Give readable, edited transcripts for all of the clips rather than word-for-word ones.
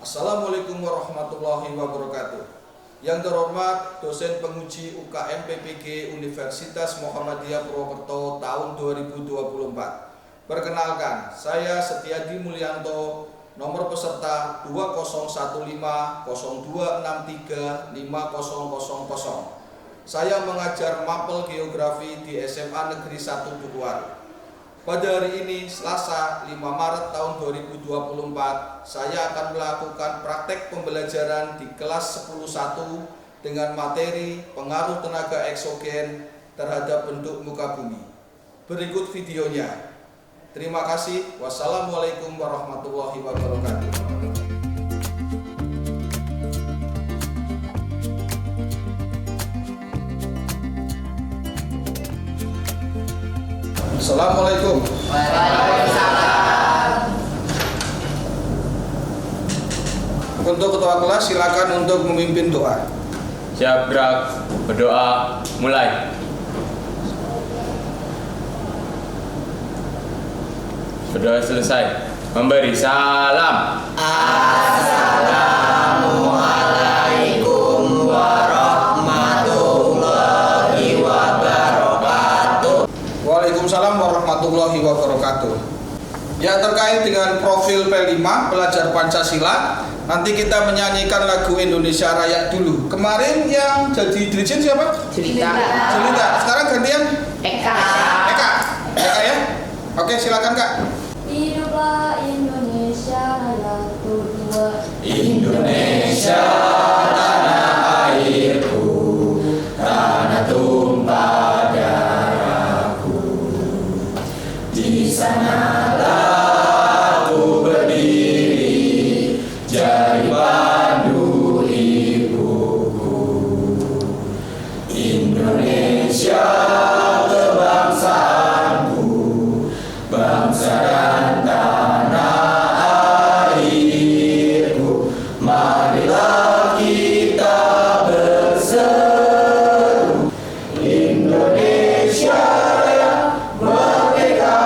Assalamualaikum warahmatullahi wabarakatuh. Yang terhormat dosen penguji UKM PPG Universitas Muhammadiyah Purwokerto tahun 2024. Perkenalkan, saya Setiadi Mulyanto, nomor peserta 2015-0263-5000. Saya mengajar mapel geografi di SMA Negeri 1 Dukuhwaru. Pada hari ini, Selasa 5 Maret tahun 2024, saya akan melakukan praktek pembelajaran di kelas 10.1 dengan materi pengaruh tenaga eksogen terhadap bentuk muka bumi. Berikut videonya. Terima kasih. Wassalamualaikum warahmatullahi wabarakatuh. Assalamualaikum. Waalaikumsalam. Untuk ketua kelas silakan untuk memimpin doa. Siap gerak, berdoa, mulai. Berdoa selesai. Memberi salam. Assalamualaikum warahmatullahi wabarakatuh. Waalaikumsalam warahmatullahi wabarakatuh. Ya, terkait dengan profil P5 pelajar Pancasila, nanti kita menyanyikan lagu Indonesia Raya dulu. Kemarin yang jadi dirjen siapa? Jelita. Sekarang gantian Eka. Eka ya? Oke, silakan Kak. Hiduplah Indonesia Raya Kedua. Indonesia tanah airku, tanah tumpah darahku. Di sanalah aku berdiri, jadi pandu ibuku. Indonesia kebangsaanku, bangsa dan tanah airku. Marilah kita berseru, Indonesia Raya, merdeka,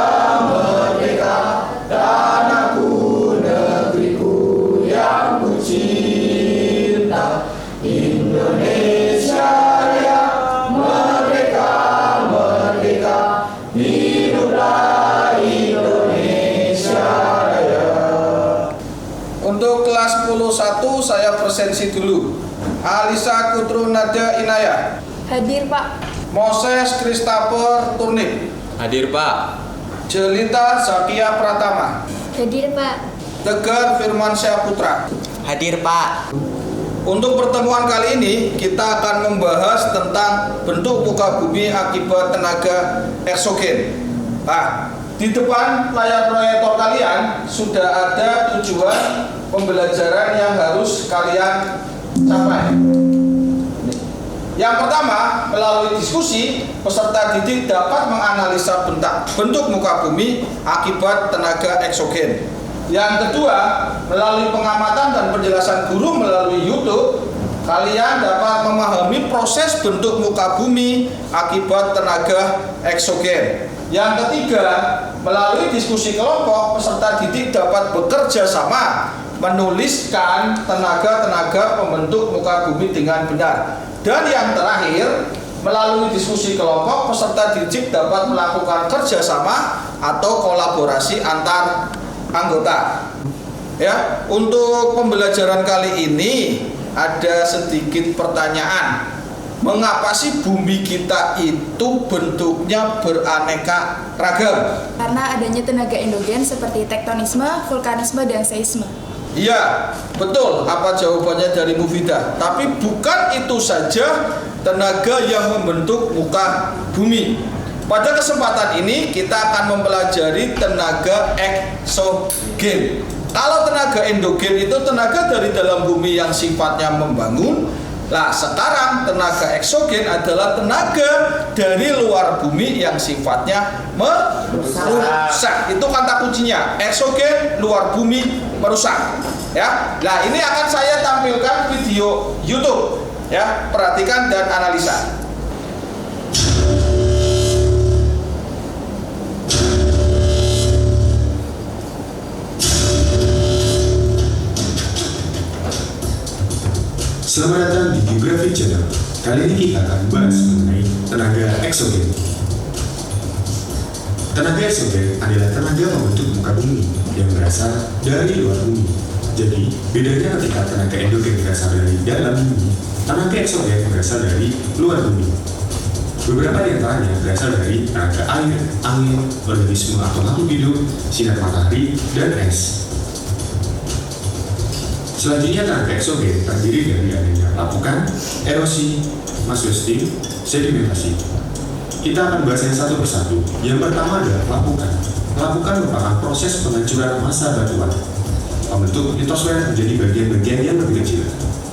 merdeka, tanahku, negeriku yang ku cinta. Indonesia Raya, merdeka, merdeka, hiduplah Indonesia Raya. Untuk kelas 10.1 saya presensi dulu. Alisa Kutru Nada Inayah, Hadir Pak. Moses Christopher Turnip, Hadir Pak. Jelita Zakia Pratama, Hadir Pak. Tegar Firmansyah Putra. Hadir Pak. Untuk pertemuan kali ini kita akan membahas tentang bentuk muka bumi akibat tenaga eksogen. Nah, di depan layar proyektor kalian sudah ada tujuan pembelajaran yang harus kalian capai. Yang pertama, melalui diskusi, peserta didik dapat menganalisa bentuk muka bumi akibat tenaga eksogen. Yang kedua, melalui pengamatan dan penjelasan guru melalui YouTube, kalian dapat memahami proses bentuk muka bumi akibat tenaga eksogen. Yang ketiga, melalui diskusi kelompok, peserta didik dapat bekerja sama menuliskan tenaga-tenaga pembentuk muka bumi dengan benar. Dan yang terakhir, melalui diskusi kelompok, peserta didik dapat melakukan kerjasama atau kolaborasi antar anggota. Ya, untuk pembelajaran kali ini ada sedikit pertanyaan. Mengapa sih bumi kita itu bentuknya beraneka ragam? Karena adanya tenaga endogen seperti tektonisme, vulkanisme, dan seisme. Iya, betul. Apa jawabannya dari Mufidah? Tapi bukan itu saja tenaga yang membentuk muka bumi. Pada kesempatan ini kita akan mempelajari tenaga eksogen. Kalau tenaga endogen itu tenaga dari dalam bumi yang sifatnya membangun. Nah, sekarang tenaga eksogen adalah tenaga dari luar bumi yang sifatnya merusak. Itu kata kuncinya. Eksogen, luar bumi, merusak. Ya. Nah, ini akan saya tampilkan video YouTube. Ya, perhatikan dan analisa. Selamat datang di Geography Channel. Kali ini kita akan bahas mengenai tenaga eksogen. Tenaga eksogen adalah tenaga pembentuk muka bumi yang berasal dari luar bumi. Jadi, bedanya ketika tenaga endogen berasal dari dalam bumi, tenaga eksogen berasal dari luar bumi. Beberapa di antaranya berasal dari tenaga air, angin, organisme atau makhluk hidup, sinar matahari, dan es. Selanjutnya, tenaga eksogen terdiri dari adanya lapukan, erosi, masukostim, sedimentasi. Kita akan bahasnya satu persatu. Yang pertama adalah lapukan. Lapukan merupakan proses penghancuran massa batuan. Pembentuk litosfer menjadi bagian-bagian yang lebih kecil.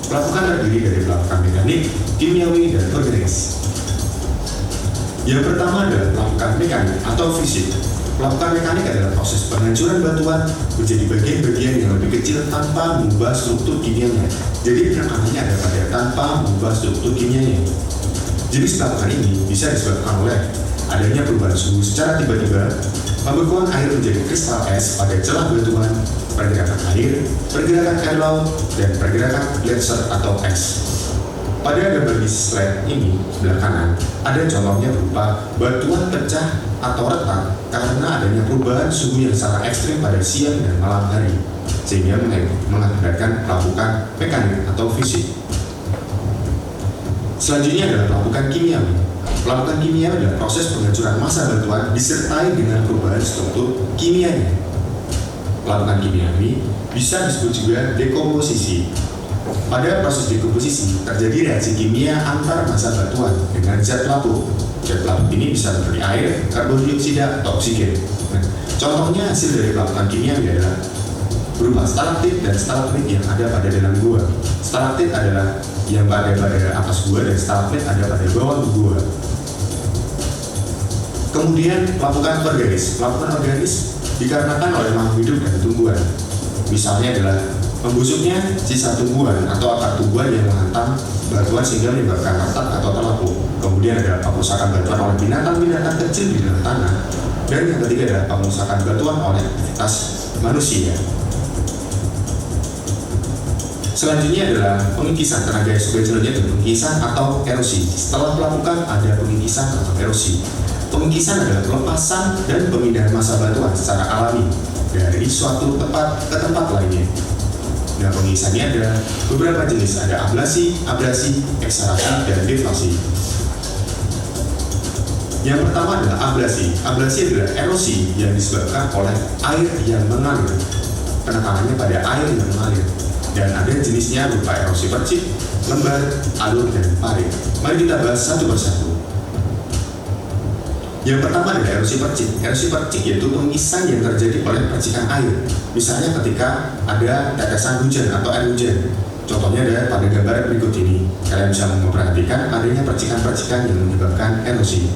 Lapukan terdiri dari lapukan mekanik, kimiawi, dan organis. Yang pertama adalah lapukan mekanik atau fisik. Lapukan mekanik adalah proses penghancuran batuan menjadi bagian-bagian yang lebih kecil tanpa mengubah struktur kimianya. Jadi penekanannya ada pada tanpa mengubah struktur kimianya. Jenis lapukan ini bisa disebabkan oleh adanya perubahan suhu secara tiba-tiba, pembekuan air menjadi kristal es pada celah batuan, pergerakan air laut, dan pergerakan gletser atau es. Pada gambar di slide ini, sebelah kanan, ada contohnya berupa batuan pecah atau retak karena adanya perubahan suhu yang sangat ekstrim pada siang dan malam hari, sehingga mengakibatkan lapukan mekanik atau fisik. Selanjutnya adalah lapukan kimiawi. Lapukan kimia adalah proses penghancuran massa batuan disertai dengan perubahan struktur kimianya. Lapukan kimiawi bisa disebut juga dekomposisi. Pada proses dekomposisi terjadi reaksi kimia antar massa batuan dengan zat lapuk. Zat lapuk ini bisa seperti air, karbon dioksida, atau oksigen. Nah, contohnya hasil dari lapukan kimiawi adalah berupa stalaktit dan stalagmit yang ada pada dalam gua. Stalaktit adalah yang ada pada atas gua dan stalagmit ada pada bawah gua. Kemudian lapukan organis. Lapukan organis dikarenakan oleh makhluk hidup dan tumbuhan. Misalnya adalah membusuknya sisa tumbuhan atau akar tumbuhan yang menghantam batuan sehingga menyebabkan retak atau terlapuk. Kemudian ada pengerusakan batuan oleh binatang-binatang kecil di dalam tanah. Dan yang ketiga adalah pengerusakan batuan oleh aktivitas manusia. Selanjutnya adalah pengikisan. Tenaga eksogen selanjutnya adalah pengikisan atau erosi. Setelah pelapukan ada pengikisan atau erosi. Pengikisan adalah pelepasan dan pemindahan massa batuan secara alami dari suatu tempat ke tempat lainnya. Nah, pengikisannya ada beberapa jenis, ada ablasi, abrasi, eksarasi, dan deflasi. Yang pertama adalah ablasi. Ablasi adalah erosi yang disebabkan oleh air yang mengalir. Penekanannya pada air yang mengalir. Dan ada jenisnya berupa erosi percik, lembar, alur, dan parit. Mari kita bahas satu persatu. Yang pertama adalah erosi percik. Erosi percik yaitu pengikisan yang terjadi oleh percikan air. Misalnya ketika ada tetesan hujan atau air hujan. Contohnya ada pada gambar berikut ini. Kalian bisa memperhatikan adanya percikan-percikan yang menyebabkan erosi.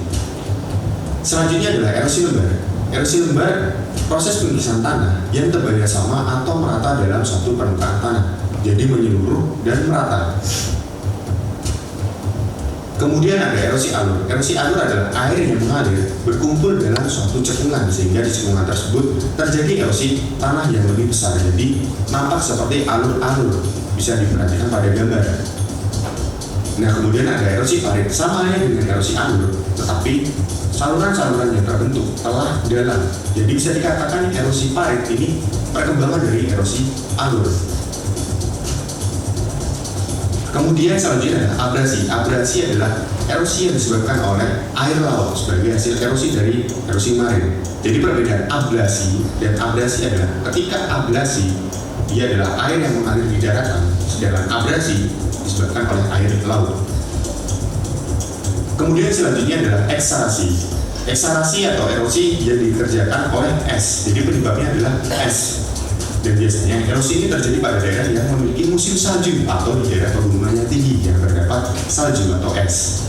Selanjutnya adalah erosi lembar. Erosi lembar proses pengikisan tanah yang tebalnya sama atau merata dalam suatu permukaan tanah, jadi menyeluruh dan merata. Kemudian ada erosi alur. Erosi alur adalah air yang mengalir berkumpul dalam suatu cekungan sehingga di cekungan tersebut terjadi erosi tanah yang lebih besar. Jadi nampak seperti alur-alur, bisa diperhatikan pada gambar. Nah, kemudian ada erosi parit, sama halnya dengan erosi alur, tetapi saluran-saluran yang terbentuk telah dalam. Jadi bisa dikatakan erosi parit ini perkembangan dari erosi alur. Kemudian selanjutnya adalah abrasi. Abrasi adalah erosi yang disebabkan oleh air laut sebagai hasil erosi dari erosi marin. Jadi perbedaan ablasi dan abrasi adalah ketika ablasi dia adalah air yang mengalir di daratan, sedangkan abrasi disebabkan oleh air laut. Kemudian selanjutnya adalah eksarasi. Eksarasi atau erosi yang dikerjakan oleh es. Jadi penyebabnya adalah es. Dan biasanya erosi ini terjadi pada daerah yang memiliki musim salju atau di daerah pegunungan yang tinggi yang terdapat salju atau es.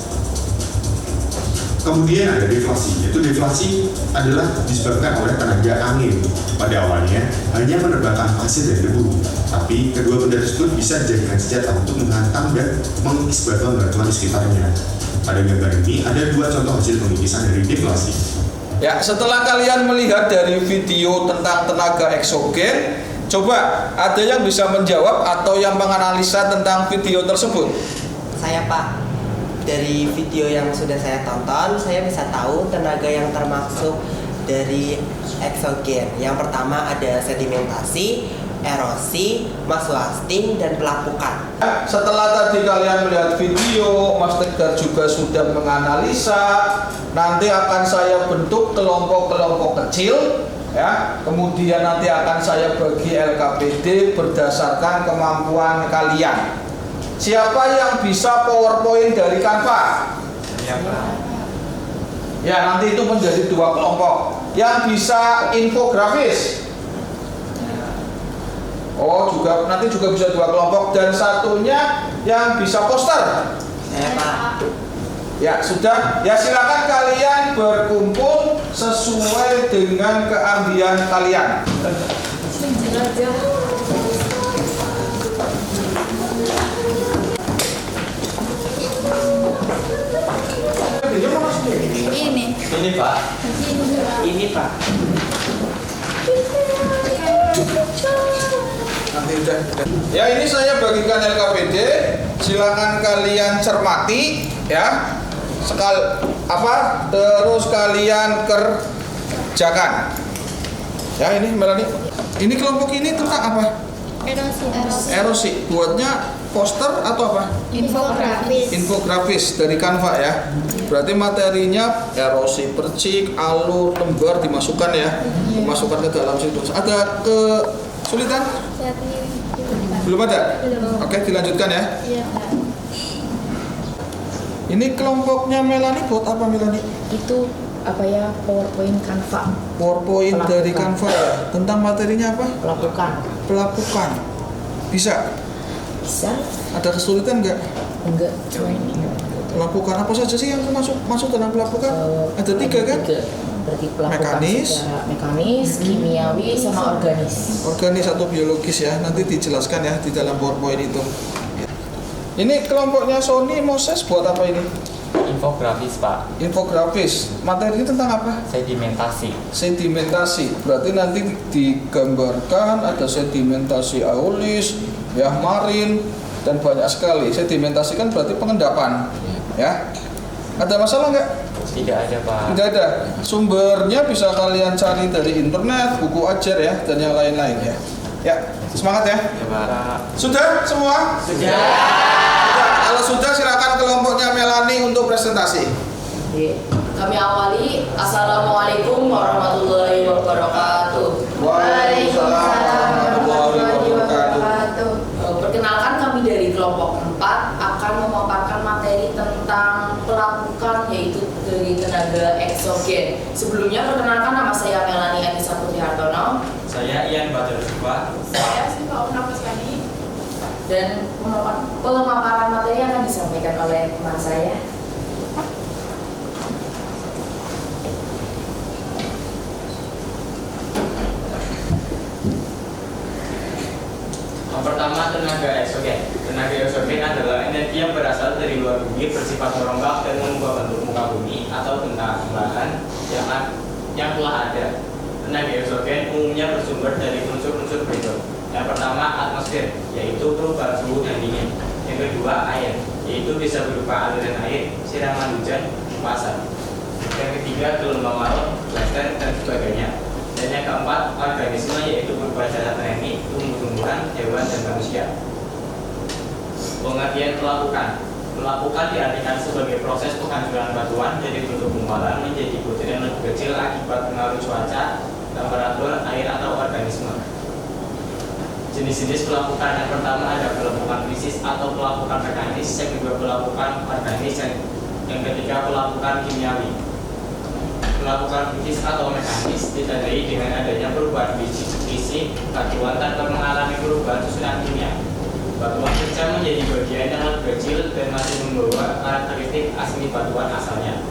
Kemudian ada deflasi, yaitu deflasi adalah disebabkan oleh tenaga angin. Pada awalnya hanya menerbangkan pasir dan debu, tapi kedua benda tersebut bisa dijadikan senjata untuk menghantam dan mengikis batuan-batuan di sekitarnya. Pada gambar ini ada dua contoh hasil pengikisan dari deflasi. Ya, setelah kalian melihat dari video tentang tenaga eksogen, Coba, ada yang bisa menjawab atau yang menganalisa tentang video tersebut? Saya Pak, dari video yang sudah saya tonton, saya bisa tahu tenaga yang termasuk dari eksogen. Yang pertama ada sedimentasi, erosi, mass wasting, dan pelapukan. Setelah tadi kalian melihat video, Mas Tegar juga sudah menganalisa. Nanti akan saya bentuk kelompok-kelompok kecil, ya. Kemudian nanti akan saya bagi LKPD berdasarkan kemampuan kalian. Siapa yang bisa PowerPoint dari Canva? Ya, nanti itu menjadi 2 kelompok. Yang bisa infografis. Oh, juga nanti juga bisa 2 kelompok, dan satunya yang bisa poster. Pak. Ya, sudah. Ya, silakan kalian berkumpul sesuai dengan keahlian kalian. Ini. Ini Pak. Ini Pak. Ya, ini saya bagikan LKPD. Silakan kalian cermati, ya. Terus kalian kerjakan. Ya, ini Melani. Ini kelompok ini tentang apa? Erosi. Buatnya poster atau apa? Infografis dari Canva, ya. Berarti materinya erosi percik, alur, lembar dimasukkan, ya. Dimasukkan ke dalam situ. Ada kesulitan? Belum ada? Oke, dilanjutkan, ya. Ini kelompoknya Melani buat apa, Melani? Itu apa ya, PowerPoint Canva. PowerPoint dari Canva, ya. Tentang materinya apa? Pelapukan. Bisa? Bisa? Ada kesulitan nggak? Enggak, cuma ini. Pelapukan apa saja sih yang masuk dalam pelapukan? Ada 3 kan? Berarti pelapukan Mekanis. secara mekanis, kimiawi, sama organis. Organis atau biologis, ya. Nanti dijelaskan, ya, di dalam PowerPoint itu. Ini kelompoknya Sony Moses buat apa ini? Infografis Pak. Infografis. Materi tentang apa? Sedimentasi. Sedimentasi. Berarti nanti digambarkan ada sedimentasi aulis, ya, marin, dan banyak sekali. Sedimentasi kan berarti pengendapan, ya. Ada masalah nggak? Tidak ada Pak. Tidak ada. Sumbernya bisa kalian cari dari internet, buku ajar, ya, dan yang lain-lain, ya. Ya, semangat, ya. Ya Pak. Sudah semua? Sudah. Kalau sudah, silakan kelompoknya Melani untuk presentasi. Kami awali. Assalamualaikum warahmatullahi wabarakatuh. Waalaikumsalam warahmatullahi wabarakatuh. Perkenalkan, kami dari kelompok 4 akan memaparkan materi tentang pelapukan, yaitu dari tenaga eksogen. Sebelumnya, perkenalkan, nama saya Melani Anissa Putri Hartono. Saya Ian Badrul Subah. Saya Siva Unapasani. Dan pemaparan materi akan disampaikan oleh teman saya. Yang pertama, tenaga eksogen. Tenaga eksogen adalah energi yang berasal dari luar bumi, bersifat merombak dan mengubah bentuk muka bumi atau tambahan yang telah ada. Tenaga eksogen umumnya bersumber dari unsur-unsur berikut. Yang pertama, atmosfer, yaitu perubahan suhu dan dingin. Yang kedua, air, yaitu bisa berupa aliran air, siraman hujan, pasang. Yang ketiga, gelombang laut, blaster, dan sebagainya. Dan yang keempat, organisme, yaitu berupa zat alami, tumbuh-tumbuhan, hewan, dan manusia. Pengertian pelapukan. Pelapukan diartikan sebagai proses penghancuran batuan dari bentuk gumpalan menjadi butiran lebih kecil akibat pengaruh cuaca, temperatur, air, atau organisme. Jenis-jenis pelapukan. Yang pertama ada pelapukan fisis atau pelapukan mekanis, yang kedua pelapukan organis, yang ketiga pelapukan kimiawi. Pelapukan fisis atau mekanis ditandai dengan adanya perubahan fisik batuan tanpa mengalami perubahan susunan kimia. Batuan pecah menjadi bagian yang lebih kecil dan masih membawa karakteristik asli batuan asalnya.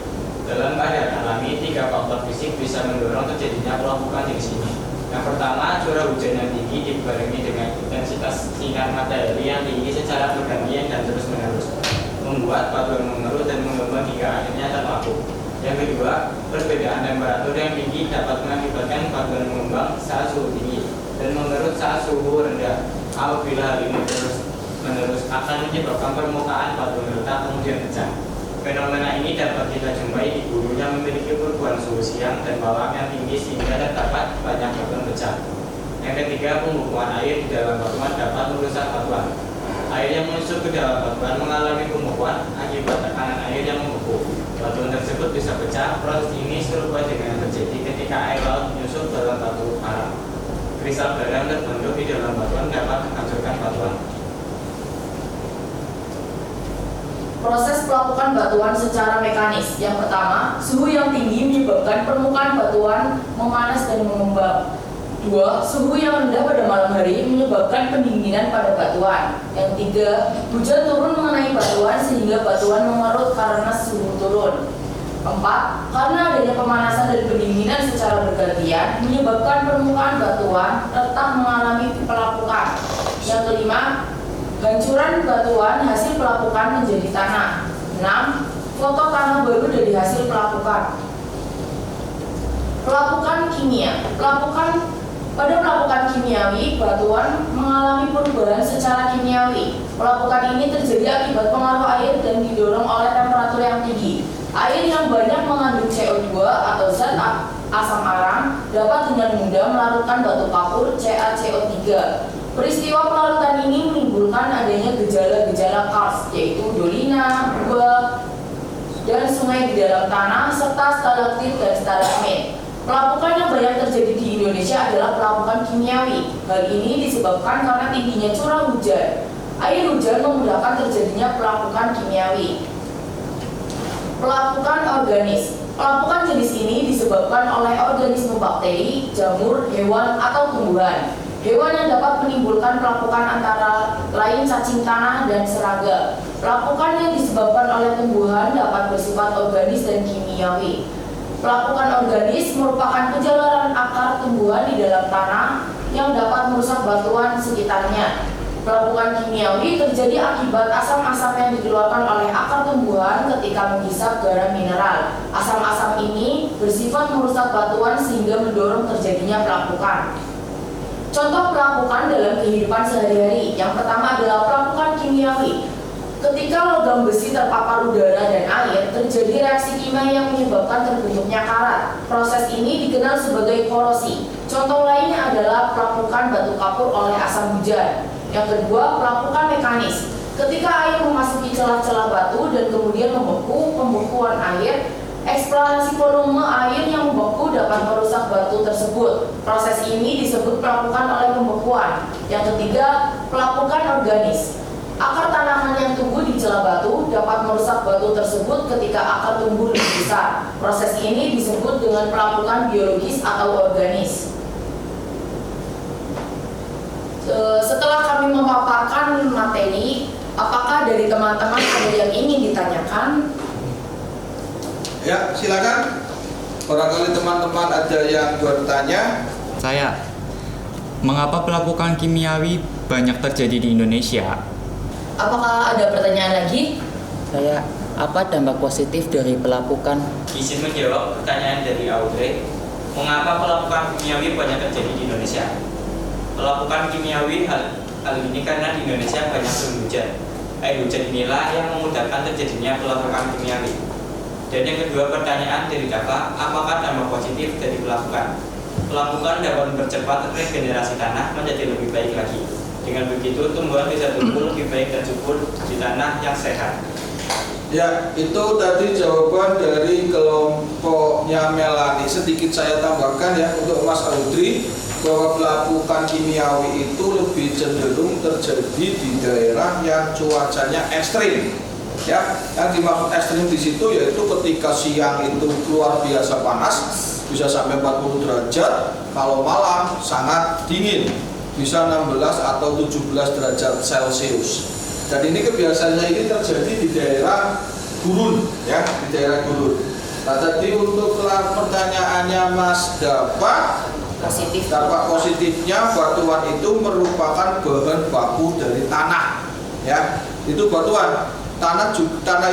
Dalam keadaan alami, 3 faktor fisik bisa mendorong terjadinya pelapukan jenis ini. Yang pertama, curah hujan yang tinggi dibarengi dengan intensitas sinar matahari yang tinggi secara bergantian dan terus-menerus, membuat batuan mengeruh dan mengembang hingga akhirnya terpapuk. Yang kedua, perbedaan temperatur yang tinggi dapat mengakibatkan batuan mengembang saat suhu tinggi. dan mengerut saat suhu rendah. Apabila hal ini terus akan menyebabkan permukaan batu meletak kemudian pecah. Fenomena ini dapat kita jumpai di gunung yang memiliki perubahan suhu siang dan malam yang tinggi sehingga terdapat banyak batuan pecah. Yang ketiga, pembekuan air di dalam batuan dapat merusak batuan. Air yang menyusup ke dalam batuan mengalami pembekuan akibat tekanan air yang membeku. Batuan tersebut bisa pecah. Proses ini serupa dengan yang terjadi ketika air laut menyusup dalam batu karang. Kristal garam terbentuk di dalam batuan dapat menghancurkan batuan. Proses pelapukan batuan secara mekanis. Yang pertama, suhu yang tinggi menyebabkan permukaan batuan memanas dan mengembang. 2. Suhu yang rendah pada malam hari menyebabkan pendinginan pada batuan. Yang 3. Hujan turun mengenai batuan sehingga batuan mengerut karena suhu turun. 4. Karena adanya pemanasan dan pendinginan secara bergantian menyebabkan permukaan batuan tetap mengalami pelapukan. Yang kelima, hancuran batuan hasil pelapukan menjadi tanah. 6. Foto tanah baru dari hasil pelapukan. Pelapukan kimia. Pada pelapukan kimiawi, batuan mengalami perubahan secara kimiawi. Pelapukan ini terjadi akibat pengaruh air dan didorong oleh temperatur yang tinggi. Air yang banyak mengandung CO2 atau zat asam arang dapat dengan mudah melarutkan batu kapur CaCO3. Peristiwa pelarutan ini menimbulkan adanya gejala-gejala karst, yaitu dolina, gua, dan sungai di dalam tanah, serta stalaktit dan stalagmit. Pelapukan yang banyak terjadi di Indonesia adalah pelapukan kimiawi. Hal ini disebabkan karena tingginya curah hujan. Air hujan memudahkan terjadinya pelapukan kimiawi. Pelapukan organis. Pelapukan jenis ini disebabkan oleh organisme bakteri, jamur, hewan, atau tumbuhan. Hewan yang dapat menimbulkan pelapukan antara lain cacing tanah dan serangga. Pelapukan yang disebabkan oleh tumbuhan dapat bersifat organis dan kimiawi. Pelapukan organis merupakan penjalaran akar tumbuhan di dalam tanah yang dapat merusak batuan sekitarnya. Pelapukan kimiawi terjadi akibat asam-asam yang dikeluarkan oleh akar tumbuhan ketika menghisap garam mineral. Asam-asam ini bersifat merusak batuan sehingga mendorong terjadinya pelapukan. Contoh pelapukan dalam kehidupan sehari-hari. Yang pertama adalah pelapukan kimiawi. Ketika logam besi terpapar udara dan air, terjadi reaksi kimia yang menyebabkan terbentuknya karat. Proses ini dikenal sebagai korosi. Contoh lainnya adalah pelapukan batu kapur oleh asam hujan. Yang kedua, pelapukan mekanis. Ketika air memasuki celah-celah batu dan kemudian membeku, pembekuan air, eksplorasi volume air yang membeku dapat merusak batu tersebut. Proses ini disebut pelapukan oleh pembekuan. Yang ketiga, pelapukan organis. Akar tanaman yang tumbuh di celah batu dapat merusak batu tersebut ketika akar tumbuh lebih besar. Proses ini disebut dengan pelapukan biologis atau organis. Setelah kami memaparkan materi, apakah dari teman-teman ada yang ingin ditanyakan? Ya, silakan. Barangkali teman-teman ada yang bertanya. Saya, mengapa pelapukan kimiawi banyak terjadi di Indonesia? Apakah ada pertanyaan lagi? Saya, apa dampak positif dari pelapukan? Izin menjawab pertanyaan dari Audrey. Mengapa pelapukan kimiawi banyak terjadi di Indonesia? Pelapukan kimiawi hal ini karena di Indonesia banyak turun hujan. Air hujan inilah yang memudahkan terjadinya pelapukan kimiawi. Dan yang kedua pertanyaan dari Dava, apakah dampak positif dari pelapukan? Pelapukan dapat mempercepat regenerasi tanah menjadi lebih baik lagi. Dengan begitu tumbuhan bisa tumbuh lebih baik dan subur di tanah yang sehat. Ya, itu tadi jawaban dari kelompoknya Melani. Sedikit saya tambahkan ya untuk Mas Audrey, bahwa pelapukan kimiawi itu lebih cenderung terjadi di daerah yang cuacanya ekstrim. Ya, yang dimaksud ekstrim di situ yaitu ketika siang itu luar biasa panas, bisa sampai 40 derajat, kalau malam sangat dingin, bisa 16 atau 17 derajat Celcius. Dan ini kebiasaannya ini terjadi di daerah gurun, ya, di daerah gurun. Nah, tadi untuk pertanyaannya Mas Dava, dampak positifnya batuan itu merupakan bahan baku dari tanah, ya. Itu batuan. Tanah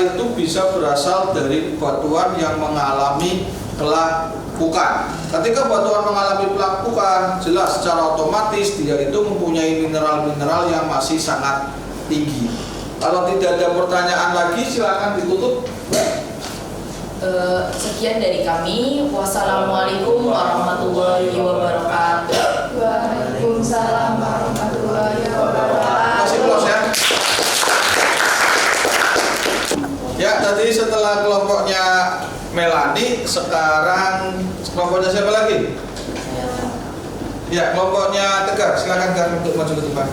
itu bisa berasal dari batuan yang mengalami pelapukan. Ketika batuan mengalami pelapukan, jelas secara otomatis dia itu mempunyai mineral-mineral yang masih sangat tinggi. Kalau tidak ada pertanyaan lagi, silakan ditutup. Sekian dari kami. Wassalamualaikum warahmatullahi wabarakatuh. Waalaikumsalam warahmatullahi wabarakatuh. Masih close ya. Ya, tadi setelah kelompoknya Melani, sekarang kelompoknya siapa lagi? Ya, kelompoknya Tegar. Silakan Tegar untuk maju ke depan.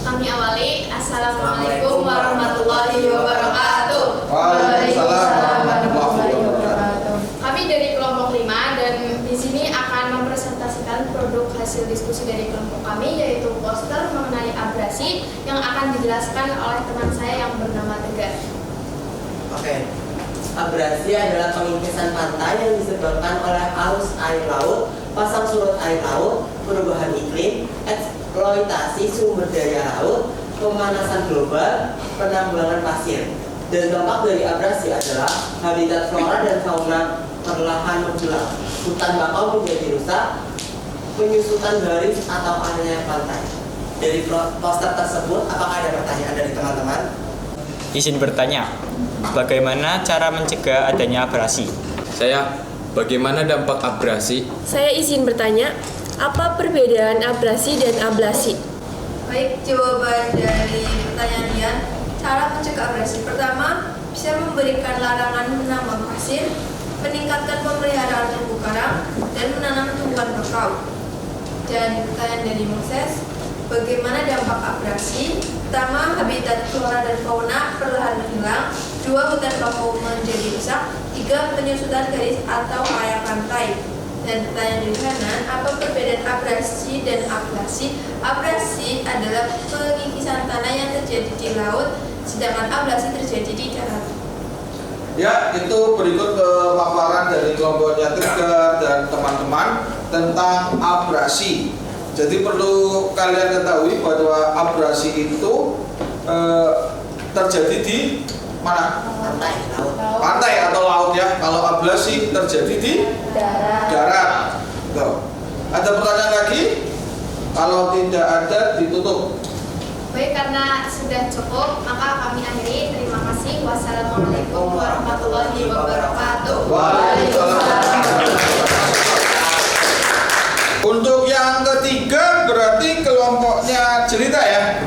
Kami awali. Assalamualaikum warahmatullahi wabarakatuh. Waalaikumsalam warahmatullahi wabarakatuh. Kami dari kelompok 5 dan di sini akan mempresentasikan produk hasil diskusi dari kelompok kami, yaitu poster mengenai abrasi yang akan dijelaskan oleh teman saya yang bernama Tegar. Oke. Abrasi adalah pengikisan pantai yang disebabkan oleh arus air laut, pasang surut air laut, perubahan iklim, eksploitasi sumber daya laut, pemanasan global, penambangan pasir. Dan dampak dari abrasi adalah habitat flora dan fauna perlahan menghilang, hutan bakau menjadi rusak, penyusutan garis atau area pantai. Dari poster tersebut, apakah ada pertanyaan dari teman-teman? Izin bertanya, bagaimana cara mencegah adanya abrasi? Saya, bagaimana dampak abrasi? Saya izin bertanya, apa perbedaan abrasi dan ablasi? Baik, jawaban dari pertanyaan Dian. Cara mencegah abrasi pertama, bisa memberikan larangan menambang pasir, meningkatkan pemeliharaan terumbu karang, dan menanam tumbuhan bakau. Dan pertanyaan dari Moses, bagaimana dampak abrasi? Pertama, habitat flora dan fauna perlahan hilang. 2, hutan bakau menjadi rusak. 3, penyusutan garis atau area pantai. Dan pertanyaan dari Hanan, apa perbedaan abrasi dan ablasi? Abrasi adalah pengikisan tanah yang terjadi di laut, sedangkan ablasi terjadi di darat. Ya, itu berikut pemaparan dari kelompoknya Tegar dan teman-teman tentang abrasi. Jadi perlu kalian ketahui bahwa abrasi itu terjadi di mana? Pantai atau laut ya. Kalau ablasi terjadi di darat. Tuh. Ada pertanyaan lagi? Kalau tidak ada, ditutup. Baik, karena sudah cukup, maka kami akhiri. Terima kasih. Wassalamualaikum warahmatullahi wabarakatuh. Untuk yang ketiga berarti kelompoknya cerita ya.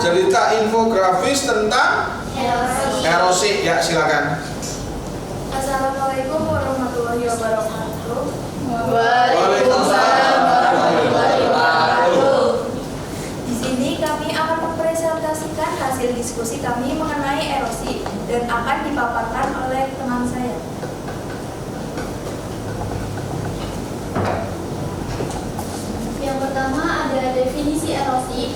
Cerita infografis tentang erosi. Ya, silakan. Assalamualaikum warahmatullahi wabarakatuh. Waalaikumsalam warahmatullahi wabarakatuh. Di sini kami akan mempresentasikan hasil diskusi kami mengenai erosi dan akan dipaparkan oleh teman saya. Yang pertama ada definisi erosi.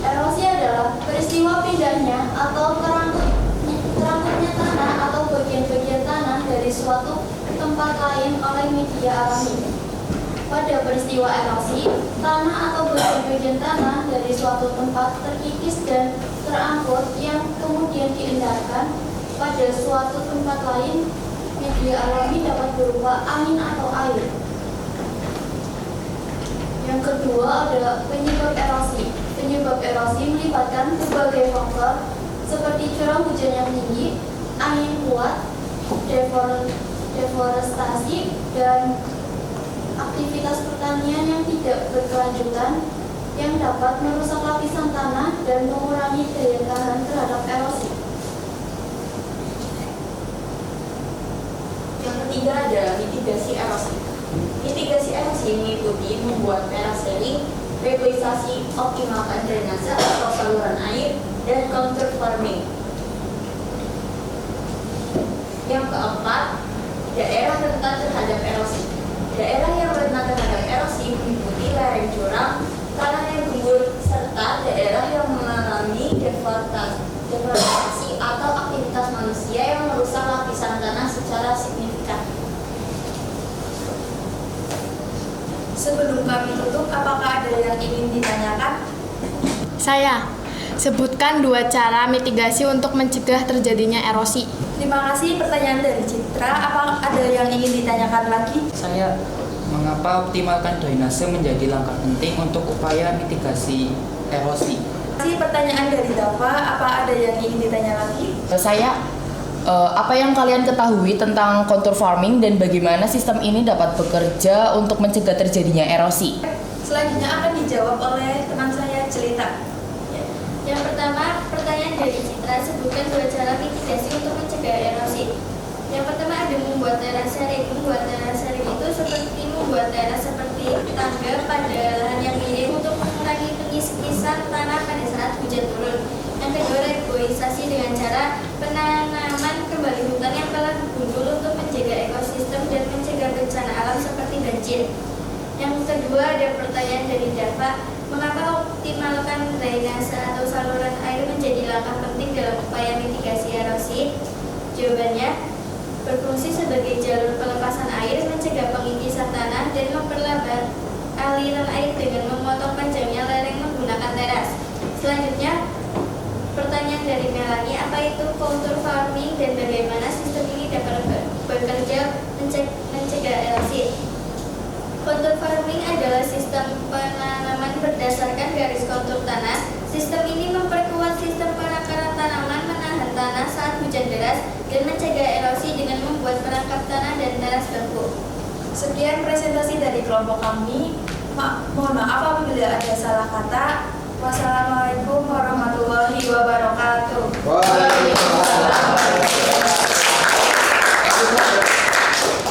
Erosi adalah peristiwa pindahnya atau terangkutnya tanah atau bagian-bagian tanah dari suatu tempat lain oleh media alami. Pada peristiwa erosi, tanah atau bagian-bagian tanah dari suatu tempat terkikis dan terangkut yang kemudian diendapkan pada suatu tempat lain. Media alami dapat berupa angin atau air. Yang kedua adalah penyebab erosi. Penyebab erosi melibatkan berbagai faktor seperti curah hujan yang tinggi, angin kuat, deforestasi, dan aktivitas pertanian yang tidak berkelanjutan yang dapat merusak lapisan tanah dan mengurangi daya tahan terhadap erosi. Yang ketiga ada mitigasi erosi. Mitigasi erosi meliputi membuat terasering, regulasi, optimalkan drainase atau saluran air, dan counter farming. Yang keempat, daerah rentan terhadap erosi. Daerah yang rentan terhadap erosi meliputi lereng jurang, tanah yang gembur, serta daerah yang mengalami deforestasi atau aktivitas manusia yang merusak lapisan tanah secara signifikan. Sebelum kami tutup, apakah ada yang ingin ditanyakan? Saya, Sebutkan 2 cara mitigasi untuk mencegah terjadinya erosi. Terima kasih pertanyaan dari Citra. Apa ada yang ingin ditanyakan lagi? Saya, mengapa optimalkan drainase menjadi langkah penting untuk upaya mitigasi erosi? Terima kasih pertanyaan dari Dava. Apa ada yang ingin ditanya lagi? Saya, apa yang kalian ketahui tentang contour farming dan bagaimana sistem ini dapat bekerja untuk mencegah terjadinya erosi? Selanjutnya akan dijawab oleh teman saya, Jelita. Yang pertama, pertanyaan dari Citra, sebutkan 2 cara mitigasi untuk mencegah erosi. Yang pertama ada membuat teras sharing. Membuat teras sharing itu seperti membuat teras seperti tangga pada lahan yang miring untuk mengurangi pengiskisan tanah pada saat hujan turun. Yang kedua, reboisasi dengan cara penanaman kembali hutan yang telah gundul untuk menjaga ekosistem dan mencegah bencana alam seperti banjir. Yang kedua ada pertanyaan dari Dava, mengapa optimalkan drainase atau saluran air menjadi langkah penting dalam upaya mitigasi erosi? Jawabannya, berfungsi sebagai jalur pelepasan air, mencegah pengikisan tanah, dan memperlambat aliran air dengan memotong panjangnya lereng menggunakan teras. Selanjutnya, pertanyaan dari Melanie, apa itu contour farming dan bagaimana sistem ini dapat bekerja mencegah erosi? Contour farming adalah sistem penanaman berdasarkan garis kontur tanah. Sistem ini memperkuat sistem penakaran tanaman, menahan tanah saat hujan deras, dan mencegah erosi dengan membuat perangkap tanah dan teras bambu. Sekian presentasi dari kelompok kami. Mohon maaf apabila ada salah kata. Wassalamualaikum warahmatullahi wabarakatuh.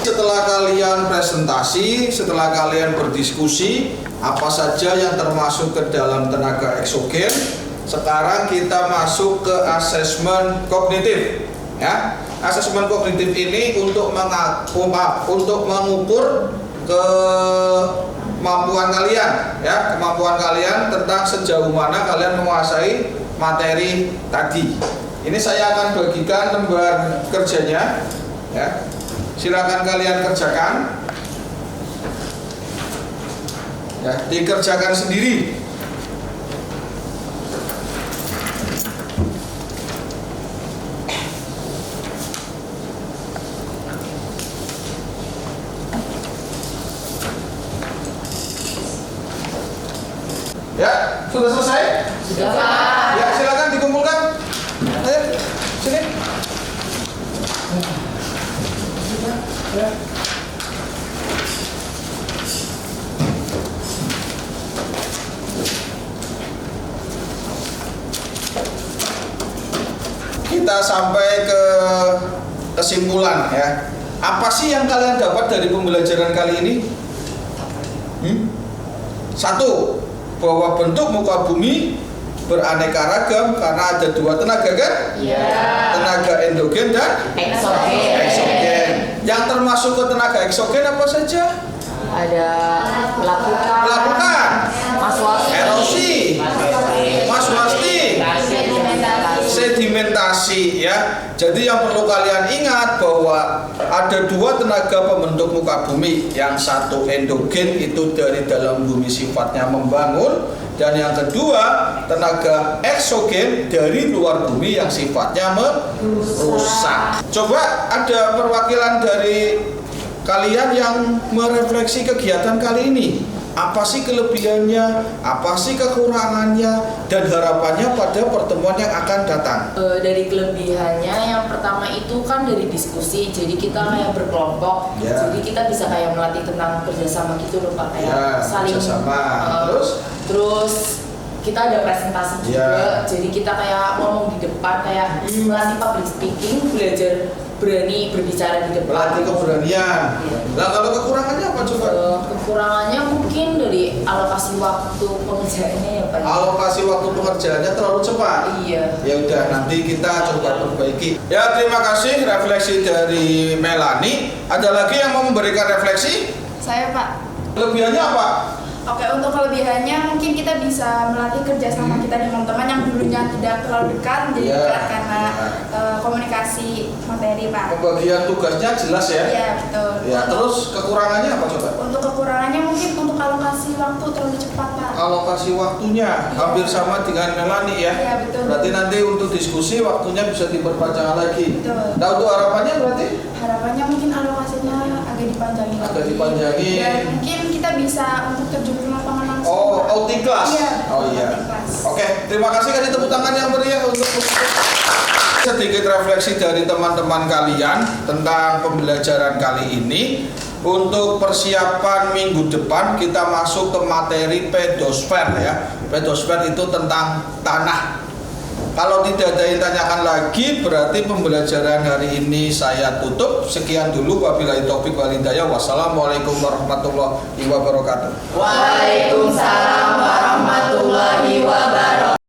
Setelah kalian presentasi, setelah kalian berdiskusi apa saja yang termasuk ke dalam tenaga eksogen, sekarang kita masuk ke asesmen kognitif. Ya, asesmen kognitif ini untuk mengukur kemampuan kalian, ya, kemampuan kalian tentang sejauh mana kalian menguasai materi tadi. Ini saya akan bagikan lembar kerjanya, ya. Silakan kalian kerjakan, ya, dikerjakan sendiri. Ya, sudah selesai? Sudah. Ya, silakan dikumpulkan. Ayo, sini. Ya. Kita sampai ke kesimpulan, ya. Apa sih yang kalian dapat dari pembelajaran kali ini? Satu, bahwa bentuk muka bumi beraneka ragam karena ada 2 tenaga, kan? Iya. Tenaga endogen dan eksogen. Yang termasuk ke tenaga eksogen apa saja? Ada pelapukan, erosi, sedimentasi, ya. Jadi yang perlu kalian ingat bahwa ada 2 tenaga pembentuk muka bumi. Yang satu endogen, itu dari dalam bumi sifatnya membangun, dan yang kedua tenaga eksogen dari luar bumi yang sifatnya merusak. Coba ada perwakilan dari kalian yang merefleksi kegiatan kali ini. Apa sih kelebihannya, apa sih kekurangannya, dan harapannya pada pertemuan yang akan datang? Dari kelebihannya, yang pertama itu kan dari diskusi, jadi kita kayak berkelompok, jadi kita bisa kayak melatih tentang kerjasama gitu loh Pak, kayak saling terus kita ada presentasi juga, jadi kita kayak ngomong di depan, kayak melatih public speaking, belajar berani berbicara di depan. Melatih keberanian. Nah, kalau kekurangannya apa coba? Kekurangannya mungkin dari alokasi waktu pengerjaannya ya Pak. Alokasi waktu pengerjaannya terlalu cepat. Iya. Ya udah, nanti kita coba perbaiki. Ya, terima kasih refleksi dari Melanie. Ada lagi yang mau memberikan refleksi? Saya Pak. Kelebihannya apa? Oke, untuk kelebihannya mungkin kita bisa melatih kerjasama kita dengan teman yang dulunya tidak terlalu dekat menjadi dekat karena komunikasi materi Pak. Pembagian tugasnya jelas ya? Iya, betul. Ya, terus kekurangannya apa coba? Untuk kekurangannya mungkin untuk alokasi waktu terlalu cepat, Pak. Alokasi waktunya hampir sama dengan Melani ya. Iya, betul. Berarti nanti untuk diskusi waktunya bisa diperpanjang lagi. Betul. Nah, untuk harapannya berarti Harapannya mungkin alokasinya agak dipanjangin lagi. agak dipanjangin. Dan mungkin kita bisa untuk terjun ke lapangan langsung. Oh, Pak. outing class. Iya. Oh iya. outing class. Oke, terima kasih, kasih tepuk tangan yang meriah untuk sedikit refleksi dari teman-teman kalian tentang pembelajaran kali ini. Untuk persiapan minggu depan kita masuk ke materi pedosfer ya. Pedosfer itu tentang tanah. Kalau tidak ada yang tanyakan lagi, berarti pembelajaran hari ini saya tutup. Sekian dulu, wabillahi taufik wal hidayah. Wassalamualaikum warahmatullahi wabarakatuh. Waalaikumsalam warahmatullahi wabarakatuh.